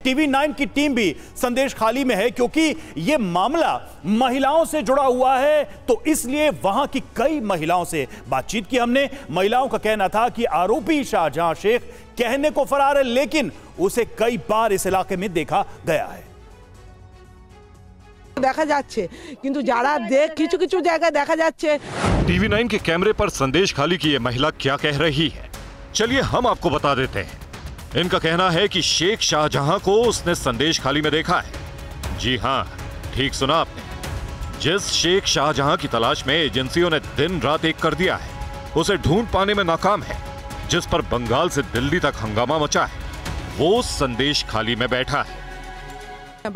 TV 9 की team भी संदेश खाली में है, क्योंकि यह मामला महिलाओं से जुड़ा हुआ है। तो इसलिए वहां की कई महिलाओं से बातचीत की हमने। महिलाओं का कहना था कि आरोपी शाहजहां शेख कहने को फरार है, लेकिन उसे कई बार इस इलाके में देखा गया है। দেখা যাচ্ছে কিন্তু যারা কিছু কিছু জায়গায় দেখা যাচ্ছে। टीवी 9 के कैमरे पर संदेश खाली की ये महिला क्या कह रही है, चलिए हम आपको बता देते हैं। इनका कहना है कि शेख शाहजहां को उसने संदेश खाली में देखा है। जी हां, ठीक सुना आपने। जिस शेख शाहजहां की तलाश में एजेंसियों ने दिन रात एक कर दिया है, उसे ढूंढ पाने में नाकाम है, जिस पर बंगाल से दिल्ली तक हंगामा मचा है, वो संदेश खाली में बैठा है।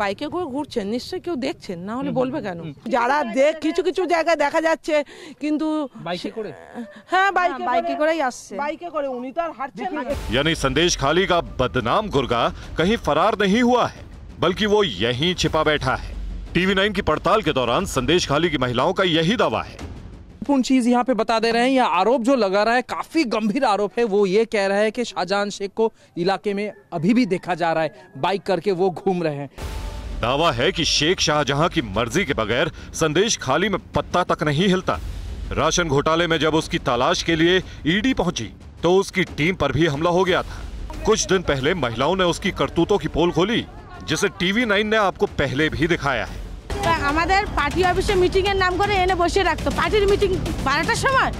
বাইকে করে ঘুরছেন, নিশ্চয়ই কেউ দেখছেন, না হলে বলবে কেন? যারা কিছু কিছু জায়গায় দেখা যাচ্ছে কিন্তু বাইকে করে, হ্যাঁ বাইকে করেই আসছে, বাইকে করে, উনি তো আর হাঁটছেন না। यानी संदेश खाली का बदनाम गुर्गा कहीं फरार नहीं हुआ है, बल्कि वो यहीं छिपा बैठा है। टीवी 9 की पड़ताल के दौरान संदेश खाली की महिलाओं का यही दावा है। पूर्ण चीज यहाँ पे बता दे रहे हैं, यह आरोप जो लगा रहा है काफी गंभीर आरोप है। वो ये कह रहा है कि शाहजहां शेख को इलाके में अभी भी देखा जा रहा है, बाइक करके वो घूम रहे हैं। दावा है कि शेख शाहजहां की मर्जी के बगैर संदेश खाली में पत्ता तक नहीं हिलता। राशन घोटाले में जब उसकी तलाश के लिए ईडी पहुंची तो उसकी टीम पर भी हमला हो गया था। कुछ दिन पहले महिलाओं ने उसकी करतूतों की पोल खोली, जिसे टीवी 9 ने आपको पहले भी दिखाया है। আমাদের পার্টি অফিসে মিটিং এর নাম করে এনে বসে রাখতো। পার্টির মিটিং 12টার সময়,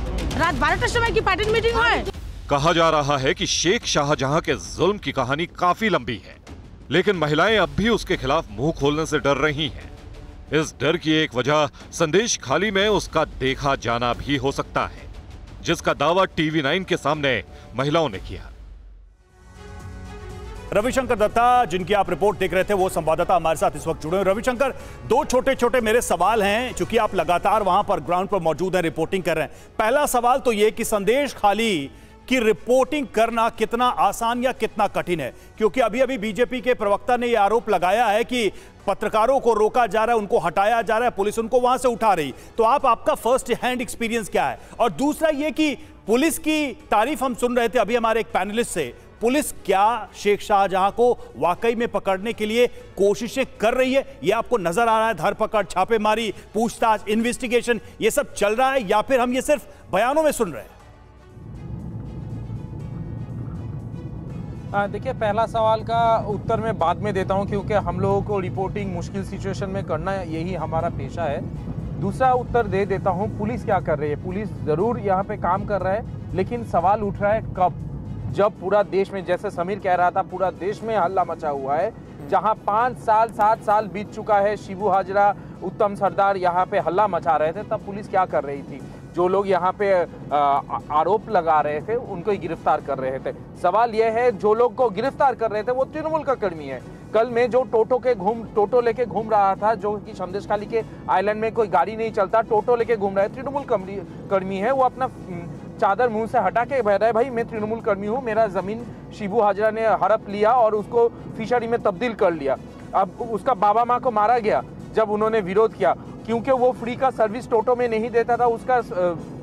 রাত 12টার समय की पार्टी मीटिंग হয়। कहा जा रहा है कि शेख शाहजहां के जुल्म की कहानी काफी लंबी है, लेकिन महिलाएं अब भी उसके खिलाफ मुंह खोलने से डर रही हैं। इस डर की एक वजह संदेश खाली में उसका देखा जाना भी हो सकता है, जिसका दावा टीवी 9 के सामने महिलाओं ने किया। रविशंकर दत्ता, जिनकी आप रिपोर्ट देख रहे थे, वो संवाददाता हमारे साथ इस वक्त जुड़े हैं। रविशंकर, दो छोटे छोटे मेरे सवाल हैं, क्योंकि आप लगातार वहां पर ग्राउंड पर मौजूद हैं, रिपोर्टिंग कर रहे हैं। पहला सवाल तो ये कि संदेश खाली की रिपोर्टिंग करना कितना आसान या कितना कठिन है, क्योंकि अभी अभी बीजेपी के प्रवक्ता ने यह आरोप लगाया है कि पत्रकारों को रोका जा रहा है, उनको हटाया जा रहा है, पुलिस उनको वहां से उठा रही। तो आपका फर्स्ट हैंड एक्सपीरियंस क्या है? और दूसरा यह कि पुलिस की तारीफ हम सुन रहे थे अभी हमारे एक पैनलिस्ट से, पुलिस क्या शेख शाहजहां को वाकई में पकड़ने के लिए कोशिशें कर रही है? यह आपको नजर आ रहा है, धरपकड़, छापेमारी, पूछताछ, इन्वेस्टिगेशन, यह सब चल रहा है, या फिर हम ये सिर्फ बयानों में सुन रहे हैं? देखिए, पहला सवाल का उत्तर मैं बाद में देता हूं, क्योंकि हम लोगों को रिपोर्टिंग मुश्किल सिचुएशन में करना यही हमारा पेशा है। दूसरा उत्तर दे देता हूं, पुलिस क्या कर रही है। पुलिस जरूर यहाँ पे काम कर रहा है, लेकिन सवाल उठ रहा है कब, जब पूरा देश में, जैसे समीर कह रहा था, पूरा देश में हल्ला मचा हुआ है, जहां 5 साल 7 साल बीत चुका है, शिबू हाजरा, उत्तम सरदार यहाँ पे हल्ला मचा रहे थे, तब पुलिस क्या कर रही थी? जो लोग यहाँ पे आरोप लगा रहे थे उनको ही गिरफ्तार कर रहे थे। सवाल यह है, जो लोग को गिरफ्तार कर रहे थे वो तृणमूल का कर्मी है। कल में जो टोटो लेके घूम रहा था, जो कि संदेश खाली के आइलैंड में कोई गाड़ी नहीं चलता, टोटो लेके घूम रहा है, तृणमूल कर्मी है। वो अपना चादर मुंह से हटा के बह रहा है, भाई मैं तृणमूल कर्मी हूँ, मेरा जमीन शिबू हाजरा ने हड़प लिया और उसको फिशरी में तब्दील कर लिया। अब उसका बाबा माँ को मारा गया जब उन्होंने विरोध किया, क्योंकि वो फ्री का सर्विस टोटो में नहीं देता था, उसका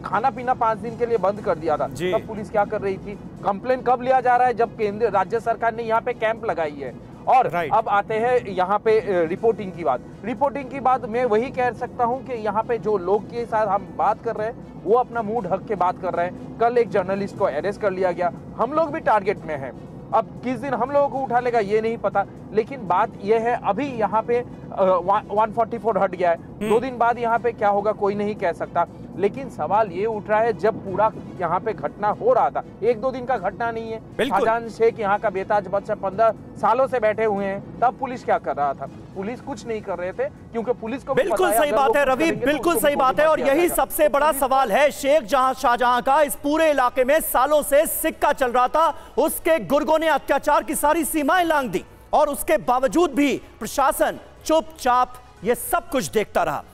खाना पीना 5 दिन के लिए बंद कर दिया था। तब पुलिस क्या कर रही थी? कंप्लेन कब लिया जा रहा है? जब केंद्र राज्य सरकार ने यहाँ पे कैंप लगाई है। और अब आते हैं यहाँ पे रिपोर्टिंग की बात। रिपोर्टिंग की बात मैं वही कह सकता हूँ कि यहाँ पे जो लोग के साथ हम बात कर रहे हैं वो अपना मुंह ढक के बात कर रहे हैं। कल एक जर्नलिस्ट को अरेस्ट कर लिया गया, हम लोग भी टारगेट में हैं। अब किस दिन हम लोगों को उठा लेगा ये नहीं पता, लेकिन बात यह है अभी यहाँ पे 144 हट गया है। 2 दिन बाद यहाँ पे क्या होगा कोई नहीं कह सकता, लेकिन सवाल ये उठ रहा है, जब पूरा यहाँ पे घटना हो रहा था, 1-2 दिन का घटना नहीं है। शाहजहां शेख यहाँ का बेताज बच्चा 15 सालों से बैठे हुए हैं, तब पुलिस क्या कर रहा था? पुलिस कुछ नहीं कर रहे थे, क्योंकि पुलिस को बिल्कुल सही बात है रवि, बिल्कुल सही बात है। और यही सबसे बड़ा सवाल है, शेख शाहजहां का इस पूरे इलाके में सालों से सिक्का चल रहा था, उसके गुर्गों ने अत्याचार की सारी सीमाएं लांघ दी, और उसके बावजूद भी प्रशासन चुपचाप ये सब कुछ देखता रहा।